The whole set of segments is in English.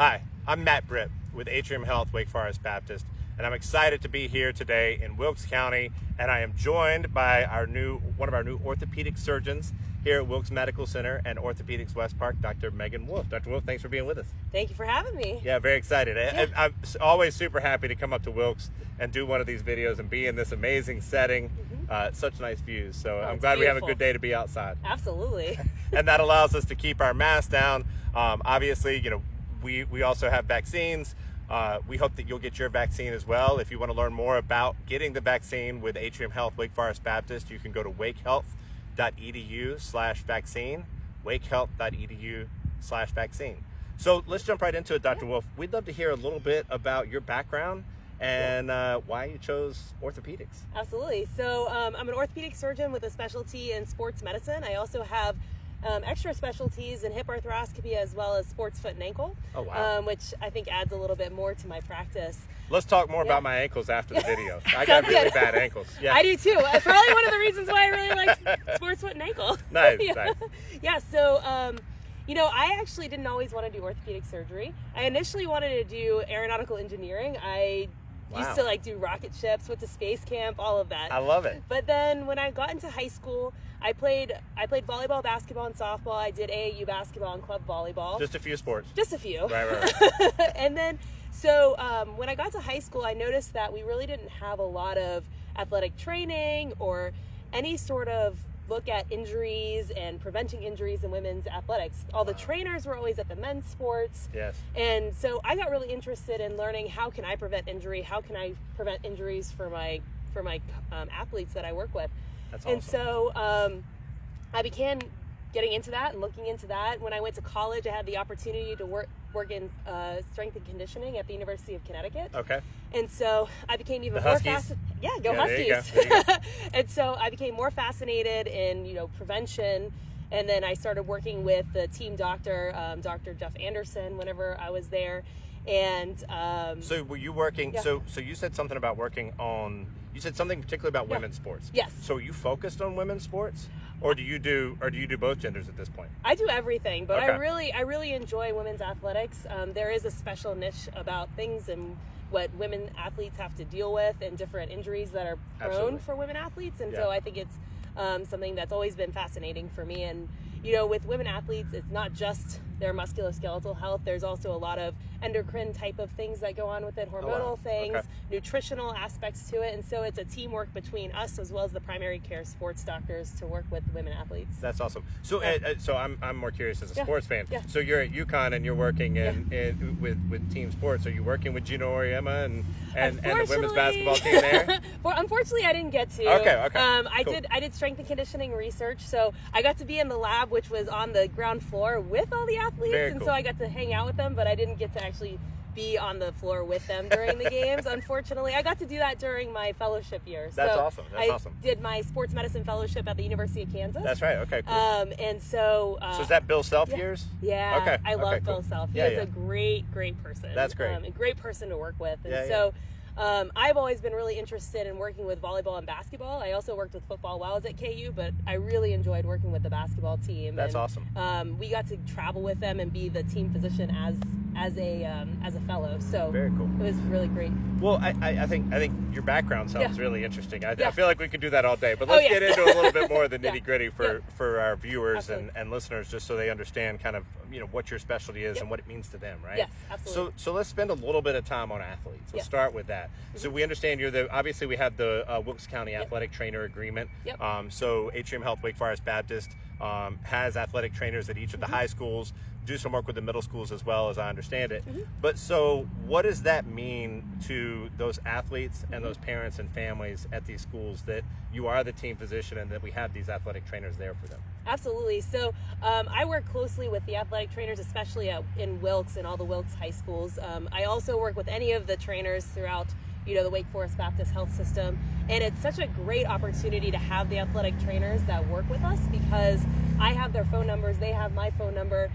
Hi, I'm Matt Britt with Atrium Health Wake Forest Baptist, and I'm excited to be here today in Wilkes County, and I am joined by one of our new orthopedic surgeons here at Wilkes Medical Center and Orthopedics West Park, Dr. Megan Wolf. Dr. Wolf, thanks for being with us. Thank you for having me. Yeah, very excited. Yeah. I'm always super happy to come up to Wilkes and do one of these videos and be in this amazing setting. Such nice views. So I'm glad we have a good day to be outside. Absolutely. And that allows us to keep our masks down. Obviously, we also have vaccines. We hope that you'll get your vaccine as well. If you want to learn more about getting the vaccine with Atrium Health Wake Forest Baptist, you can go to wakehealth.edu/vaccine, wakehealth.edu/vaccine. So let's jump right into it, Dr. Wolf. We'd love to hear a little bit about your background and why you chose orthopedics. Absolutely. So I'm an orthopedic surgeon with a specialty in sports medicine. I also have extra specialties in hip arthroscopy as well as sports foot and ankle, Oh, wow. which I think adds a little bit more to my practice. Let's talk more about my ankles after the video. I got really bad ankles. Yeah. I do too. That's probably one of the reasons why I really like sports foot and ankle. Nice, Yeah. nice. Yeah, so I actually didn't always want to do orthopedic surgery. I initially wanted to do aeronautical engineering. I used to do rocket ships, went to space camp, all of that. I love it. But then when I got into high school, I played volleyball, basketball, and softball. I did AAU basketball and club volleyball. Just a few sports. Just a few. Right. And then, so when I got to high school, I noticed that we really didn't have a lot of athletic training or any sort of look at injuries and preventing injuries in women's athletics. All the trainers were always at the men's sports. Yes. And so I got really interested in learning how can I prevent injury? How can I prevent injuries for my athletes that I work with? That's awesome. And so I began getting into that and looking into that. When I went to college, I had the opportunity to work in strength and conditioning at the University of Connecticut. Okay. And so I became even The more Huskies? fascinated. Yeah, go Yeah, there you Huskies. go. There you go. And so I became more fascinated in prevention. And then I started working with the team doctor, Dr. Jeff Anderson, whenever I was there. And so were you working? Yeah. So you said something about working on. You said something particularly about women's sports. Yes. So are you focused on women's sports, or do you do both genders at this point? I do everything, but Okay. I really enjoy women's athletics. There is a special niche about things and what women athletes have to deal with and different injuries that are prone Absolutely. for women athletes. And Yeah. so I think it's something that's always been fascinating for me. And, with women athletes, it's not just their musculoskeletal health. There's also a lot of endocrine type of things that go on with it, hormonal things, Okay. nutritional aspects to it. And so it's a teamwork between us as well as the primary care sports doctors to work with women athletes. That's awesome. So so I'm more curious as a Yeah. sports fan. Yeah. So you're at UConn and you're working with team sports. Are you working with Gino Oriema and the women's basketball team there? Well, unfortunately, I didn't get to. Okay. Cool. I did strength and conditioning research, so I got to be in the lab, which was on the ground floor with all the athletes, Very and cool. so I got to hang out with them, but I didn't get to actually be on the floor with them during the games. Unfortunately, I got to do that during my fellowship year. That's so awesome. That's awesome. I did my sports medicine fellowship at the University of Kansas. That's right. Okay. Cool. And so. So is that Bill Self years? Yeah. Okay. I love Okay, cool. Bill Self. He Yeah, is yeah. a great person. That's great. A great person to work with. And Yeah, so I've always been really interested in working with volleyball and basketball. I also worked with football while I was at KU, but I really enjoyed working with the basketball team. That's and, awesome. We got to travel with them and be the team physician as a fellow. So Very cool. It was really great. Well, I think your background sounds really interesting. I Yeah. feel like we could do that all day, but let's yes. get into a little bit more of the Yeah. nitty gritty for our viewers Absolutely. and listeners, just so they understand kind of what your specialty is Yep. and what it means to them, right? Yes, absolutely. So let's spend a little bit of time on athletes. Let's Yes. start with that. So we understand obviously we have the Wilkes County Athletic Trainer Agreement. Yep. So Atrium Health Wake Forest Baptist has athletic trainers at each of the high schools. Do some work with the middle schools as well, as I understand it. But so what does that mean to those athletes and those parents and families at these schools that you are the team physician and that we have these athletic trainers there for them? Absolutely. So I work closely with the athletic trainers, especially in Wilkes and all the Wilkes high schools. I also work with any of the trainers throughout the Wake Forest Baptist health system. And it's such a great opportunity to have the athletic trainers that work with us because I have their phone numbers, they have my phone number.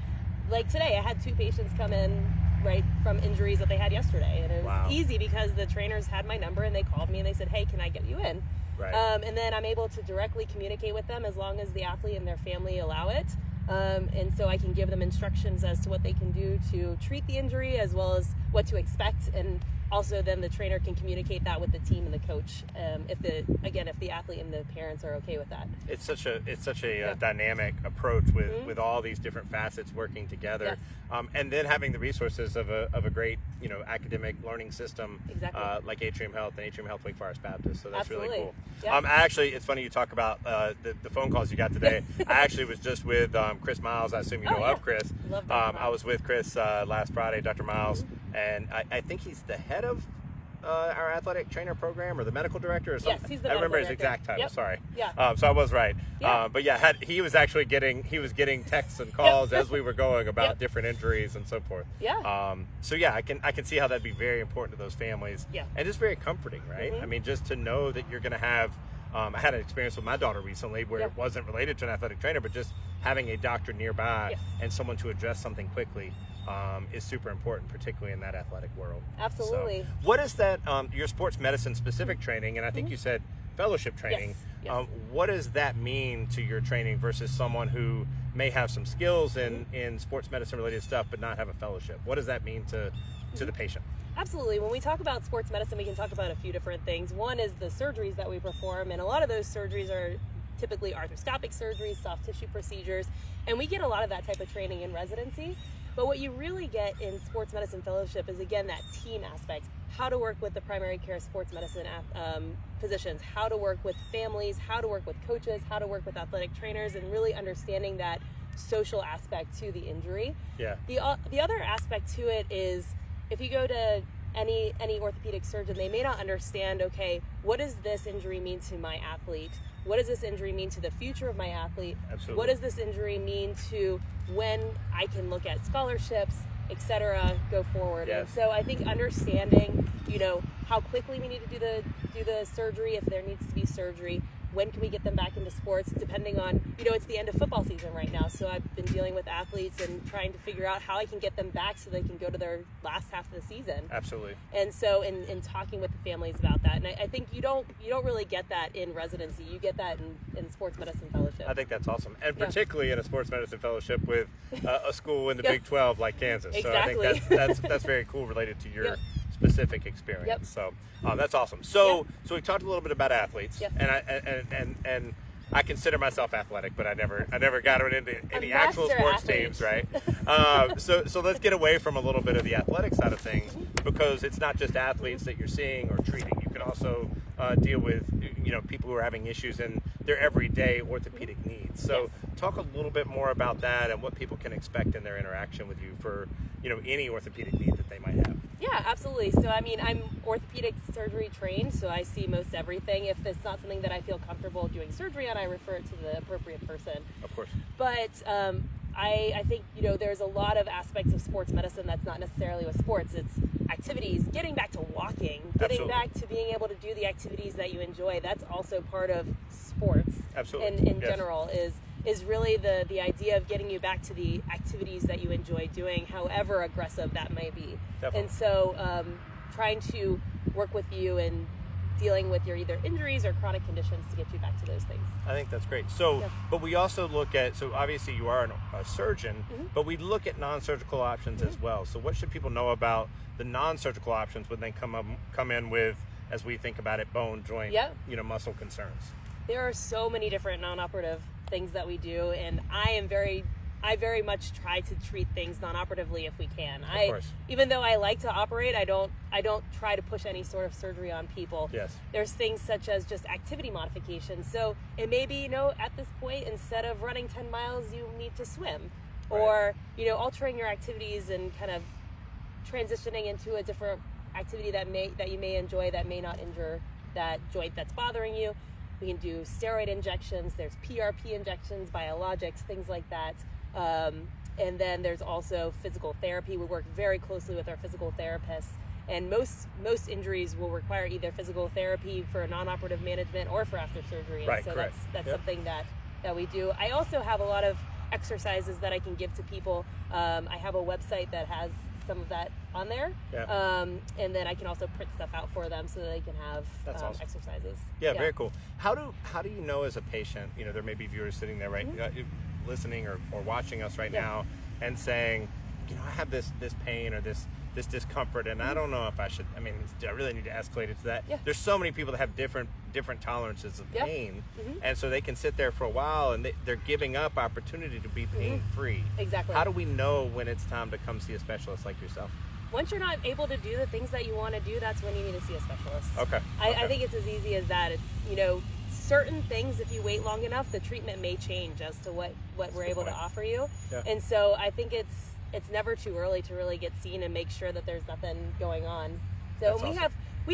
Like today, I had 2 patients come in right from injuries that they had yesterday. And it was easy because the trainers had my number and they called me and they said, hey, can I get you in? Right. And then I'm able to directly communicate with them as long as the athlete and their family allow it. And so I can give them instructions as to what they can do to treat the injury, as well as what to expect, and also then the trainer can communicate that with the team and the coach, if the athlete and the parents are okay with that. It's such a dynamic approach with all these different facets working together. Yes. And then having the resources of a great academic learning system, Exactly. like Atrium Health and Atrium Health Wake Forest Baptist. So that's Absolutely. really cool. Yeah. Actually, it's funny you talk about the phone calls you got today. I actually was just with Chris Miles. I assume you know of Chris. Love Dr. I was with Chris last Friday, Dr. Miles, and I think he's the head of our athletic trainer program, or the medical director, or something. Yes, he's the I remember medical his director. exact title. Yep. Sorry. Yeah. So I was right. Yeah. But yeah, he was actually getting texts and calls as we were going about different injuries and so forth. Yeah. So yeah, I can see how that'd be very important to those families. Yeah. And just very comforting, right? I mean, just to know that you're going to have. I had an experience with my daughter recently where it wasn't related to an athletic trainer, but just having a doctor nearby and someone to address something quickly is super important, particularly in that athletic world. Absolutely. So, what is that, your sports medicine specific training, and I think you said fellowship training, Yes. what does that mean to your training versus someone who may have some skills in sports medicine related stuff but not have a fellowship? What does that mean to the patient? Absolutely. When we talk about sports medicine, we can talk about a few different things. One is the surgeries that we perform, and a lot of those surgeries are typically arthroscopic surgeries, soft tissue procedures, and we get a lot of that type of training in residency. But what you really get in sports medicine fellowship is, again, that team aspect. How to work with the primary care sports medicine physicians, how to work with families, how to work with coaches, how to work with athletic trainers, and really understanding that social aspect to the injury. Yeah. The other aspect to it is, if you go to any orthopedic surgeon, they may not understand, okay, what does this injury mean to my athlete? What does this injury mean to the future of my athlete? Absolutely. What does this injury mean to when I can look at scholarships, etc., go forward? Yes. And so I think understanding, how quickly we need to do the surgery, if there needs to be surgery, when can we get them back into sports, depending on, it's the end of football season right now. So I've been dealing with athletes and trying to figure out how I can get them back so they can go to their last half of the season. Absolutely. And so in talking with the families about that, and I think you don't really get that in residency. You get that in sports medicine fellowship. I think that's awesome. And particularly in a sports medicine fellowship with a school in the Big 12 like Kansas. Exactly. So I think that's very cool related to your specific experience. Yep. So that's awesome. So we talked a little bit about athletes, and I consider myself athletic, but I never got into any actual sports teams, right? So let's get away from a little bit of the athletic side of things, because it's not just athletes that you're seeing or treating. You can also deal with people who are having issues in their everyday orthopedic needs. So talk a little bit more about that and what people can expect in their interaction with you for any orthopedic need that they might have. Yeah, absolutely. So, I'm orthopedic surgery trained, so I see most everything. If it's not something that I feel comfortable doing surgery on, I refer it to the appropriate person. Of course. But I think, there's a lot of aspects of sports medicine that's not necessarily with sports. It's activities, getting back to walking, getting back to being able to do the activities that you enjoy. That's also part of sports. Absolutely. In general, is really the idea of getting you back to the activities that you enjoy doing, however aggressive that may be. Definitely. And so trying to work with you and dealing with your either injuries or chronic conditions to get you back to those things. I think that's great. So, but we also look at, so obviously you are a surgeon, but we look at non-surgical options as well. So what should people know about the non-surgical options when they come in with, as we think about it, bone, joint, muscle concerns? There are so many different non-operative things that we do, and I very much try to treat things non-operatively if we can. Of course. Even though I like to operate, I don't try to push any sort of surgery on people. Yes. There's things such as just activity modifications. So it may be, at this point, instead of running 10 miles, you need to swim. Right. Or, altering your activities and kind of transitioning into a different activity that you may enjoy that may not injure that joint that's bothering you. We can do steroid injections. There's PRP injections, biologics, things like that. And then there's also physical therapy. We work very closely with our physical therapists. And most injuries will require either physical therapy for non-operative management or for after surgery. Right, so correct. that's something that we do. I also have a lot of exercises that I can give to people. I have a website that has some of that on there. Yeah. And then I can also print stuff out for them so that they can have awesome. exercises. Yeah, very cool. How do you know as a patient, there may be viewers sitting there, right? listening or watching us right now and saying, I have this pain or this discomfort, and I don't know if I should. I mean, I really need to escalate it to that. Yeah. There's so many people that have different tolerances of pain, and so they can sit there for a while, and they're giving up opportunity to be pain free. Exactly. How do we know when it's time to come see a specialist like yourself? Once you're not able to do the things that you want to do, that's when you need to see a specialist. Okay. I think it's as easy as that. It's, certain things, if you wait long enough, the treatment may change as to what we're able to offer you. Yeah. And so I think it's never too early to really get seen and make sure that there's nothing going on. So we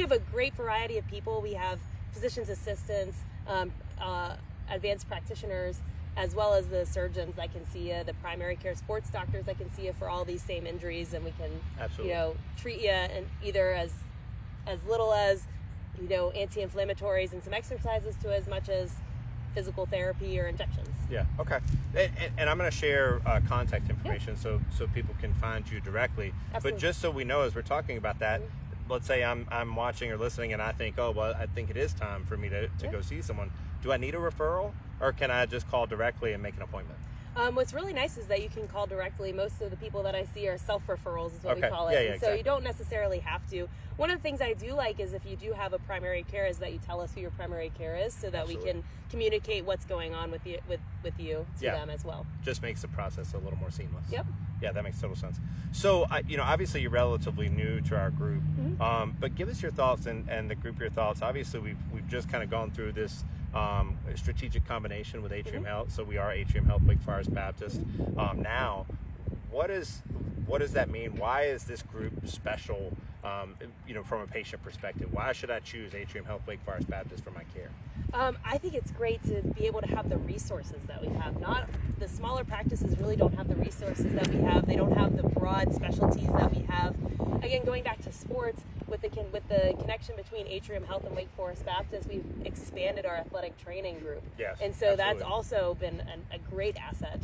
have a great variety of people. We have physician's assistants, advanced practitioners, as well as the surgeons that can see you, the primary care sports doctors that can see you for all these same injuries, and we can treat you and either as little as anti-inflammatories and some exercises to as much as physical therapy or injections. Yeah. Okay. And I'm going to share contact information so people can find you directly. Absolutely. But just so we know, as we're talking about that, let's say I'm watching or listening, and I think, I think it is time for me to go see someone. Do I need a referral, or can I just call directly and make an appointment? What's really nice is that you can call directly. Most of the people that I see are self-referrals, is what we call it. Yeah, So exactly. you don't necessarily have to. One of the things I do like is if you do have a primary care is that you tell us who your primary care is, so that we can communicate what's going on with you to them as well. Just makes the process a little more seamless. Yep. Yeah, that makes total sense. So, obviously you're relatively new to our group, but give us your thoughts and the group your thoughts. Obviously, we've just kind of gone through this strategic combination with Atrium Health. So we are Atrium Health Wake Forest Baptist. Now, what does that mean? Why is this group special? From a patient perspective, why should I choose Atrium Health Wake Forest Baptist for my care? I think it's great to be able to have the resources that we have. Not the smaller practices really don't have the resources that we have. They don't have the broad specialties that we have. Again, going back to sports, with the connection between Atrium Health and Wake Forest Baptist, we've expanded our athletic training group. Yes, and so that's also been a great asset.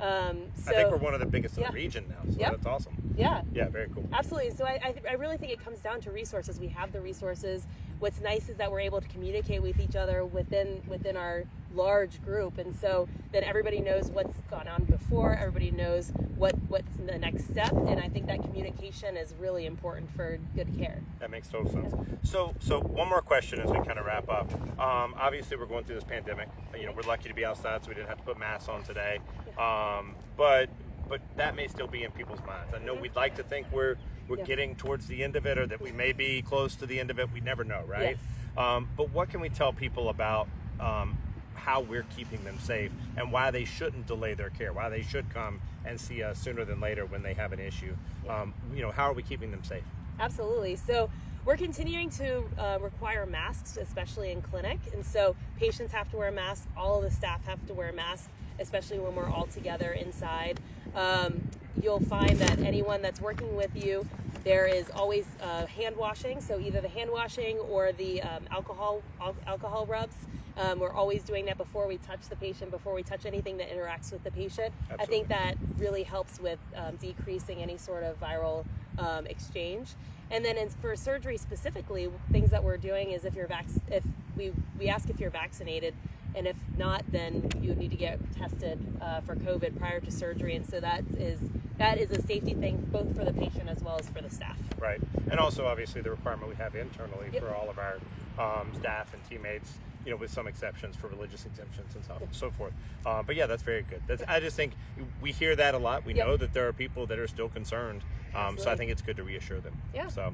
I think we're one of the biggest in the region now, so that's awesome. Yeah. Yeah, very cool. Absolutely. So I really think it comes down to resources. We have the resources. What's nice is that we're able to communicate with each other within our large group, and so then everybody knows what's gone on before. Everybody knows what's the next step, and I think that communication is really important for good care. That makes total sense. So one more question as we kind of wrap up. Obviously, we're going through this pandemic. We're lucky to be outside, so we didn't have to put masks on today. But that may still be in people's minds. I know we'd like to think we're getting towards the end of it, or that we may be close to the end of it. We never know, right? Yes. But what can we tell people about how we're keeping them safe, and why they shouldn't delay their care, why they should come and see us sooner than later when they have an issue? How are we keeping them safe? Absolutely. So we're continuing to require masks, especially in clinic. And so patients have to wear a mask. All of the staff have to wear a mask, especially when we're all together inside. You'll find that anyone that's working with you, there is always hand washing. So either the hand washing or the alcohol rubs. We're always doing that before we touch the patient, before we touch anything that interacts with the patient. Absolutely. I think that really helps with decreasing any sort of viral exchange. And then for surgery specifically, things that we're doing is if we ask if you're vaccinated, and if not, then you need to get tested for COVID prior to surgery. And so that is a safety thing both for the patient as well as for the staff. Right. And also, obviously, the requirement we have internally for all of our staff and teammates, with some exceptions for religious exemptions and so forth. But yeah, that's very good. I just think we hear that a lot. We know that there are people that are still concerned. So I think it's good to reassure them. Yeah. So,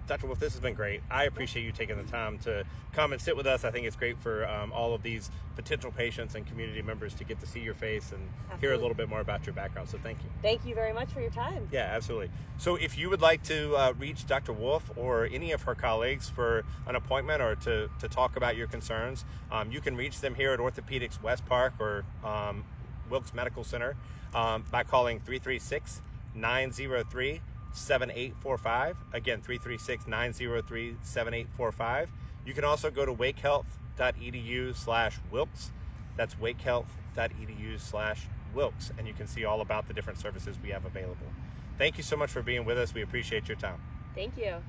Dr. Wolf, this has been great. I appreciate you taking the time to come and sit with us. I think it's great for all of these potential patients and community members to get to see your face and hear a little bit more about your background. So thank you. Thank you very much for your time. Yeah, absolutely. So if you would like to reach Dr. Wolf or any of her colleagues for an appointment or to talk about your concerns, you can reach them here at Orthopedic's West Park or Wilkes Medical Center by calling 336-903-7845. Again, 336-903-7845. You can also go to wakehealth.edu/Wilkes. That's wakehealth.edu/Wilkes, and you can see all about the different services we have available. Thank you so much for being with us. We appreciate your time. Thank you.